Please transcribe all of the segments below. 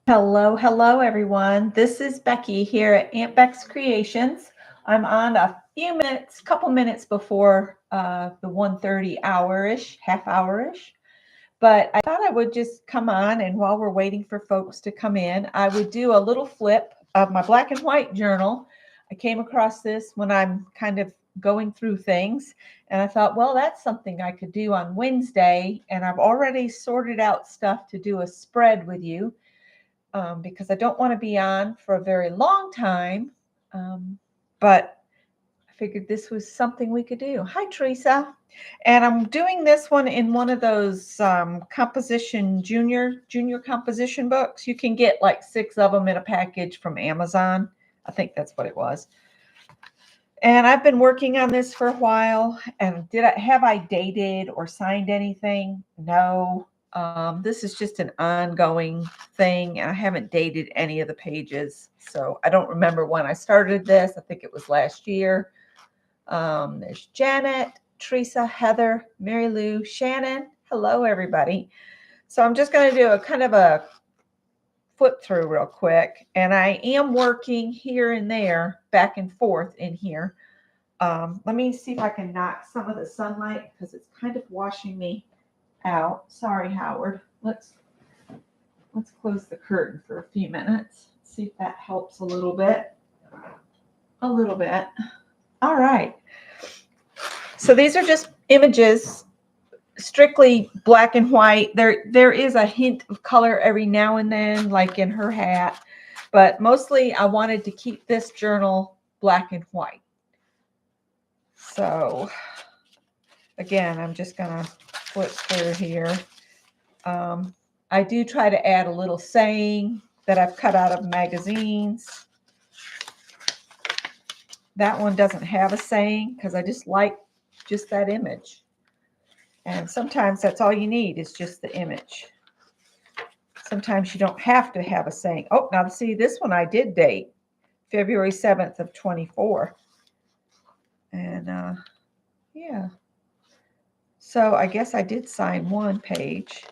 Hello, everyone. This is Becky here at Aunt Beck's Creations. I'm on a few minutes, couple minutes before the 1:30 hour-ish, half hour-ish. But I thought I would just come on, and while we're waiting for folks to come in, I would do a little flip of my black and white journal. I came across this when I'm kind of going through things, and I thought, well, that's something I could do on Wednesday, and I've already sorted out stuff to do a spread with you because I don't want to be on for a very long time. But I figured this was something we could do. Hi, Teresa. And I'm doing this one in one of those composition junior composition books. You can get like 6 of them in a package from Amazon. I think that's what it was. And I've been working on this for a while. And have I dated or signed anything? No. This is just an ongoing thing, and I haven't dated any of the pages, so I don't remember when I started this. I think it was last year. There's Janet, Teresa, Heather, Mary Lou, Shannon. Hello, everybody. So I'm just going to do a kind of a flip through real quick, and I am working here and there, back and forth in here. Let me see if I can knock some of the sunlight because it's kind of washing me out. Sorry, Howard. Let's close the curtain for a few minutes. See if that helps a little bit. A little bit. All right. So these are just images, strictly black and white. There is a hint of color every now and then, like in her hat, but mostly I wanted to keep this journal black and white. So again, I'm just gonna flip through here. I do try to add a little saying that I've cut out of magazines. That one doesn't have a saying because I just like just that image. And sometimes that's all you need is just the image. Sometimes you don't have to have a saying. Oh, now see, this one I did date, February 7th of 24. And yeah. So I guess I did sign one page.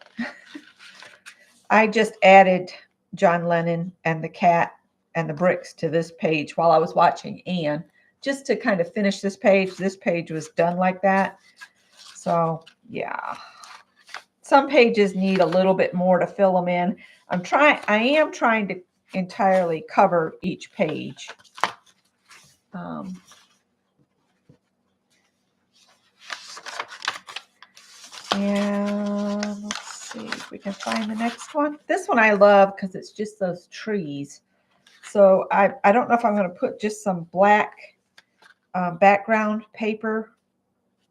I just added John Lennon and the cat and the bricks to this page while I was watching Anne, just to kind of finish this page. This page was done like that. So yeah, some pages need a little bit more to fill them in. I am trying to entirely cover each page. And let's see if we can find the next one. This one I love because it's just those trees. So I don't know if I'm going to put just some black background paper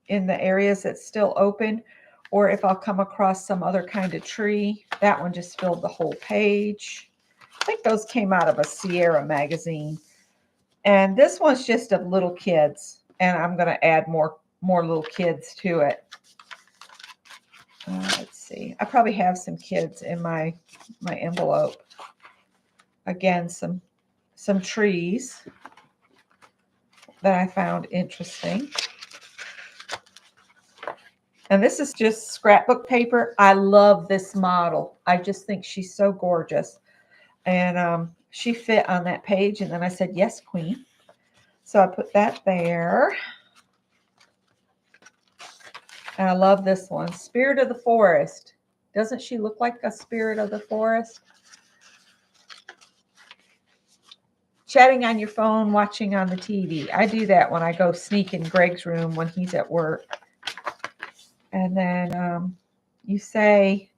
in the areas that's still open, or if I'll come across some other kind of tree. That one just filled the whole page. I think those came out of a Sierra magazine. And this one's just of little kids, and I'm going to add more little kids to it. Let's see. I probably have some kids in my envelope. Again, some trees that I found interesting. And this is just scrapbook paper. I love this model. I just think she's so gorgeous. And she fit on that page. And then I said, yes, queen. So I put that there. And I love this one, Spirit of the Forest. Doesn't she look like a spirit of the forest? Chatting on your phone, watching on the TV. I do that when I go sneak in Greg's room when he's at work. And then you say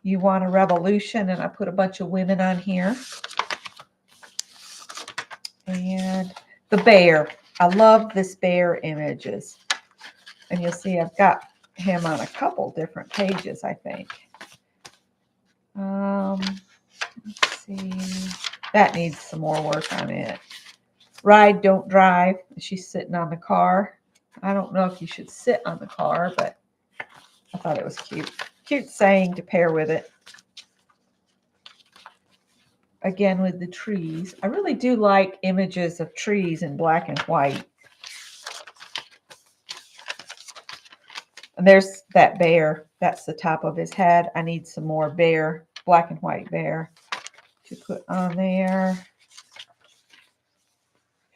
you want a revolution, and I put a bunch of women on here. And the bear. I love this bear images. And you'll see I've got him on a couple different pages, I think. Let's see. That needs some more work on it. Ride, don't drive. She's sitting on the car. I don't know if you should sit on the car, but I thought it was cute. Cute saying to pair with it. Again, with the trees. I really do like images of trees in black and white. And there's that bear. That's the top of his head. I need some more bear, black and white bear. to put on there.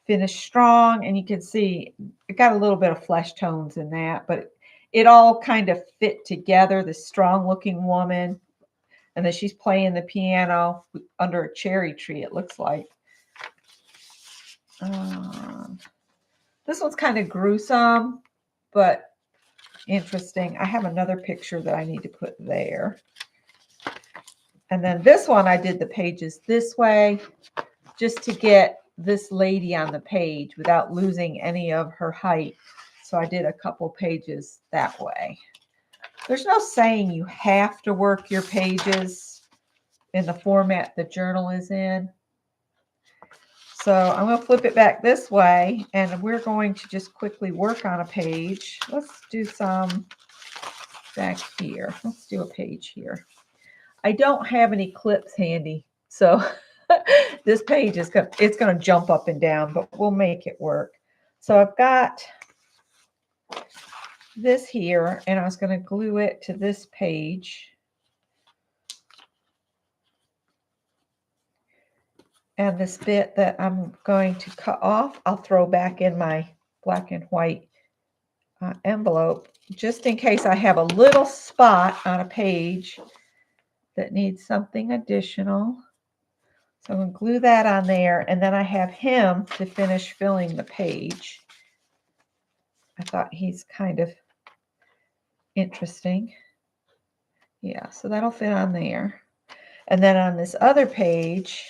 Finish strong, and you can see it got a little bit of flesh tones in that, but it all kind of fit together. This strong looking woman, and then she's playing the piano under a cherry tree, it looks like. This one's kind of gruesome, but interesting. I have another picture that I need to put there. And then this one, I did the pages this way just to get this lady on the page without losing any of her height. So I did a couple pages that way. There's no saying you have to work your pages in the format the journal is in. So I'm going to flip it back this way, and we're going to just quickly work on a page. Let's do some back here. Let's do a page here. I don't have any clips handy, so this page is going to jump up and down, but we'll make it work. So I've got this here, and I was going to glue it to this page. And this bit that I'm going to cut off, I'll throw back in my black and white envelope, just in case I have a little spot on a page that needs something additional. So I'm going to glue that on there, and then I have him to finish filling the page. I thought he's kind of interesting. Yeah, so that'll fit on there. And then on this other page,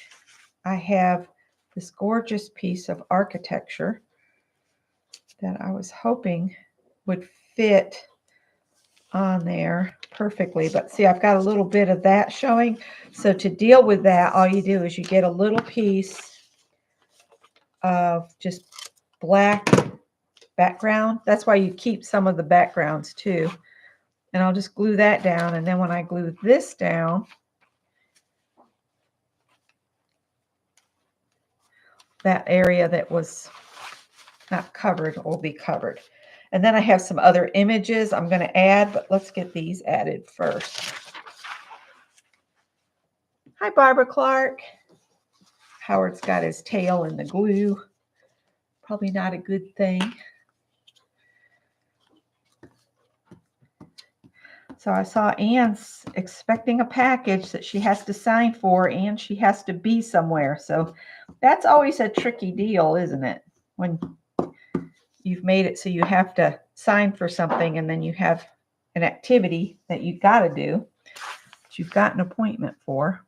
I have this gorgeous piece of architecture that I was hoping would fit on there perfectly. But see, I've got a little bit of that showing. So to deal with that, all you do is you get a little piece of just black background. That's why you keep some of the backgrounds too. And I'll just glue that down. And then when I glue this down, that area that was not covered will be covered. And then I have some other images I'm going to add, but let's get these added first. Hi, Barbara Clark. Howard's got his tail in the glue. Probably not a good thing. So I saw Anne's expecting a package that she has to sign for, and she has to be somewhere. So that's always a tricky deal, isn't it? When you've made it so you have to sign for something, and then you have an activity that you've got to do, that you've got an appointment for.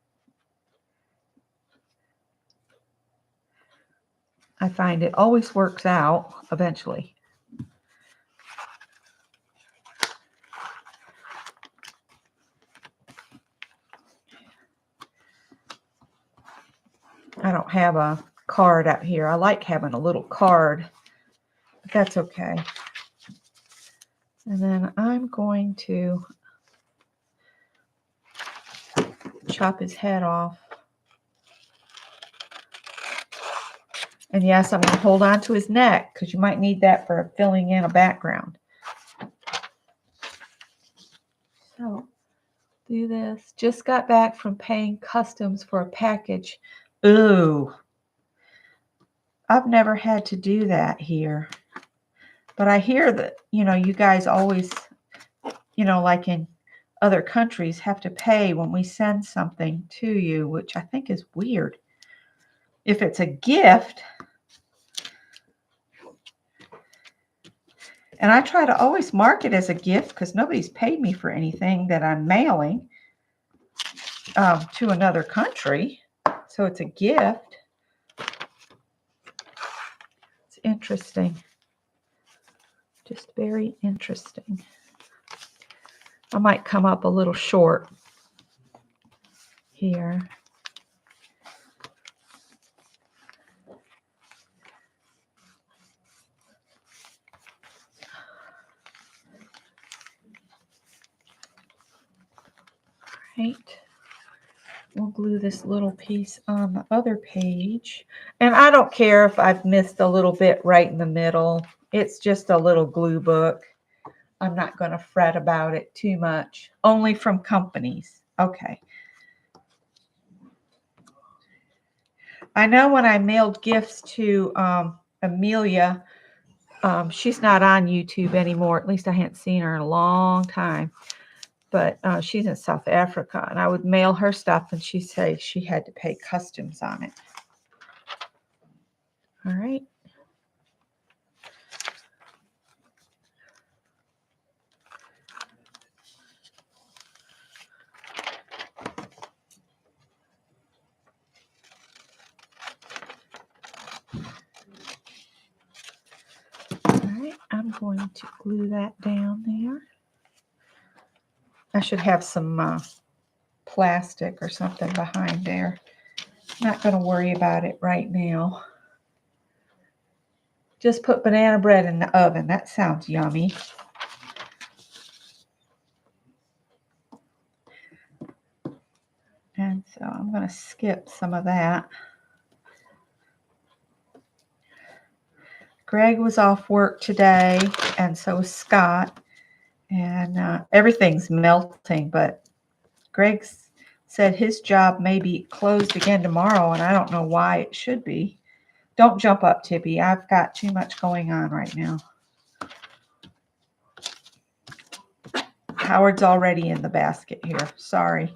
I find it always works out eventually. I don't have a card out here. I like having a little card, but that's okay. And then I'm going to chop his head off. And yes, I'm going to hold on to his neck because you might need that for filling in a background. So do this. Just got back from paying customs for a package. Ooh. I've never had to do that here. But I hear that, you guys always, like in other countries, have to pay when we send something to you, which I think is weird. If it's a gift, and I try to always mark it as a gift because nobody's paid me for anything that I'm mailing to another country. So it's a gift. It's interesting. Just very interesting. I might come up a little short here. Right. We'll glue this little piece on the other page. And I don't care if I've missed a little bit right in the middle. It's just a little glue book. I'm not going to fret about it too much. Only from companies. Okay. I know when I mailed gifts to Amelia, she's not on YouTube anymore. At least I hadn't seen her in a long time. But she's in South Africa, and I would mail her stuff, and she'd say she had to pay customs on it. All right. I'm going to glue that down there. I should have some plastic or something behind there. Not going to worry about it right now. Just put banana bread in the oven. That sounds yummy. And so I'm going to skip some of that. Greg was off work today, and so was Scott. And everything's melting, but Greg said his job may be closed again tomorrow, and I don't know why it should be. Don't jump up, Tippy. I've got too much going on right now. Howard's already in the basket here. Sorry.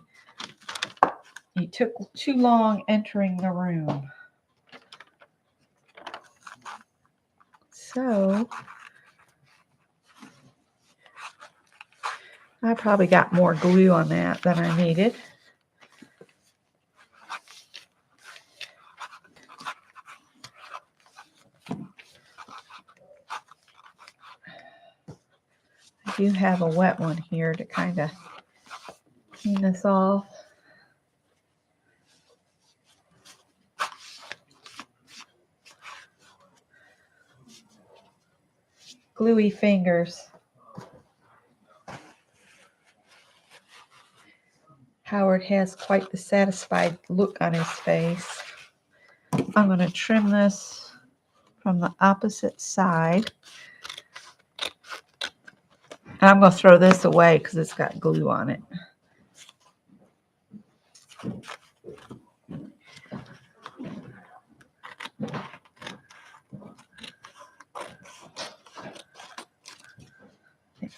He took too long entering the room. So I probably got more glue on that than I needed. I do have a wet one here to kind of clean this off. Gluey fingers. Howard has quite the satisfied look on his face. I'm going to trim this from the opposite side. And I'm going to throw this away because it's got glue on it.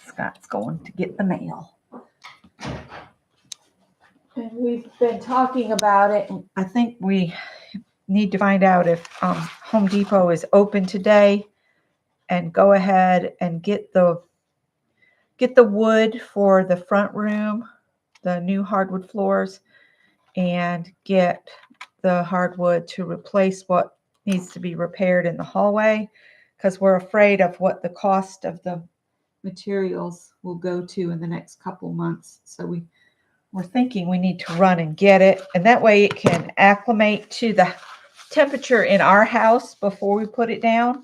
Scott's going to get the mail. And we've been talking about it, and I think we need to find out if Home Depot is open today, and go ahead and get the wood for the front room, the new hardwood floors, and get the hardwood to replace what needs to be repaired in the hallway, because we're afraid of what the cost of the materials will go to in the next couple months. So we're thinking we need to run and get it, and that way it can acclimate to the temperature in our house before we put it down.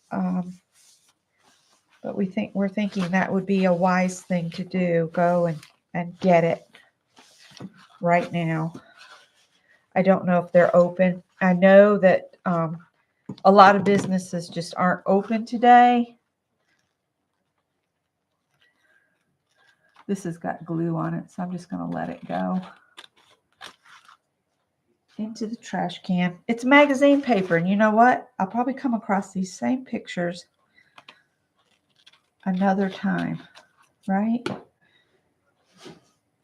But we're thinking that would be a wise thing to do. Go and get it right now. I don't know if they're open. I know that a lot of businesses just aren't open today. This has got glue on it, so I'm just going to let it go into the trash can. It's magazine paper, and you know what? I'll probably come across these same pictures another time, right?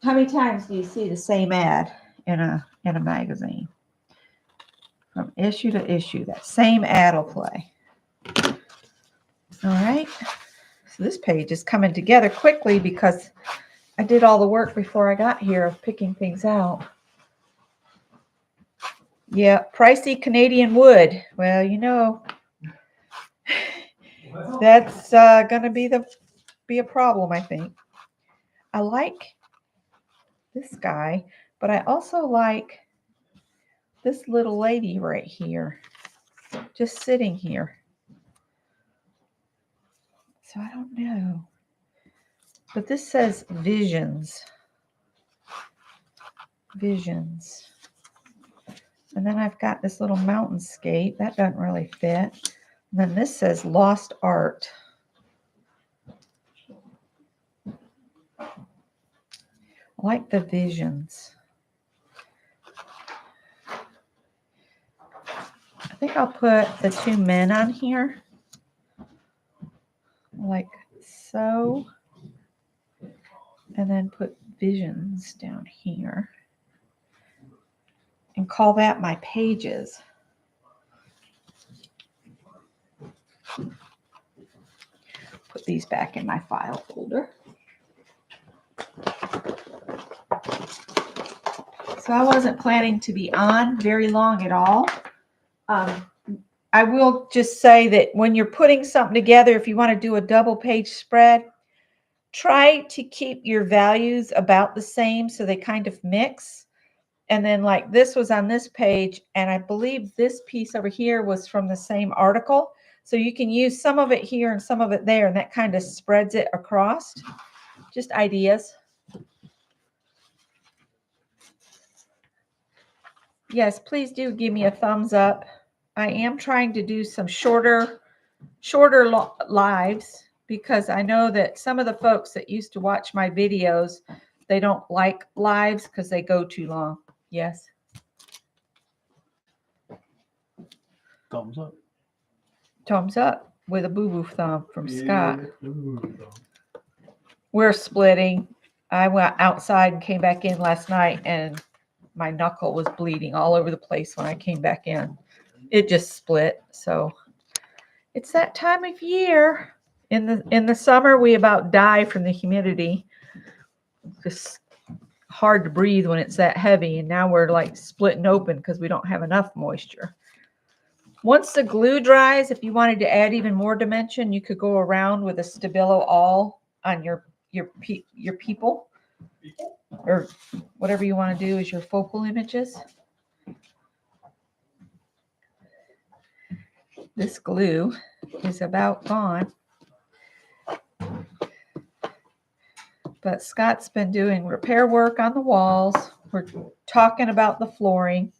How many times do you see the same ad in a magazine? From issue to issue, that same ad will play. All right. So this page is coming together quickly because I did all the work before I got here of picking things out. Yeah, pricey Canadian wood. Well, you know, that's going to be a problem, I think. I like this guy, but I also like this little lady right here, just sitting here. So I don't know. But this says visions. Visions. And then I've got this little mountainscape. That doesn't really fit. And then this says lost art. I like the visions. think I'll put the two men on here, like so, and then put visions down here, and call that my pages. Put these back in my file folder. So I wasn't planning to be on very long at all. I will just say that when you're putting something together, if you want to do a double page spread, try to keep your values about the same so they kind of mix. And then like this was on this page, and I believe this piece over here was from the same article. So you can use some of it here and some of it there, and that kind of spreads it across. Just ideas. Yes, please do give me a thumbs up. I am trying to do some shorter lives, because I know that some of the folks that used to watch my videos, they don't like lives because they go too long. Yes. Thumbs up. Thumbs up with a boo-boo thumb from Scott. We're splitting. I went outside and came back in last night, and my knuckle was bleeding all over the place when I came back in. It just split. So it's that time of year. In the summer, we about die from the humidity. It's just hard to breathe when it's that heavy. And now we're like splitting open because we don't have enough moisture. Once the glue dries, if you wanted to add even more dimension, you could go around with a Stabilo all on your people, or whatever you want to do as your focal images. This glue is about gone. But Scott's been doing repair work on the walls. We're talking about the flooring.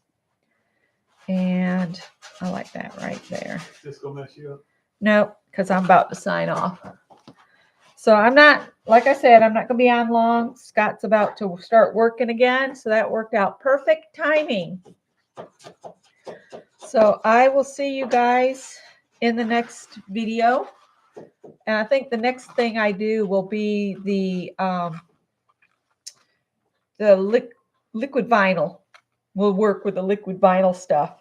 And I like that right there. This gonna mess you up? No, because I'm about to sign off. So I'm not, like I said, I'm not going to be on long. Scott's about to start working again. So that worked out perfect timing. So I will see you guys in the next video. And I think the next thing I do will be the liquid vinyl. We'll work with the liquid vinyl stuff.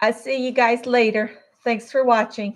I see you guys later. Thanks for watching.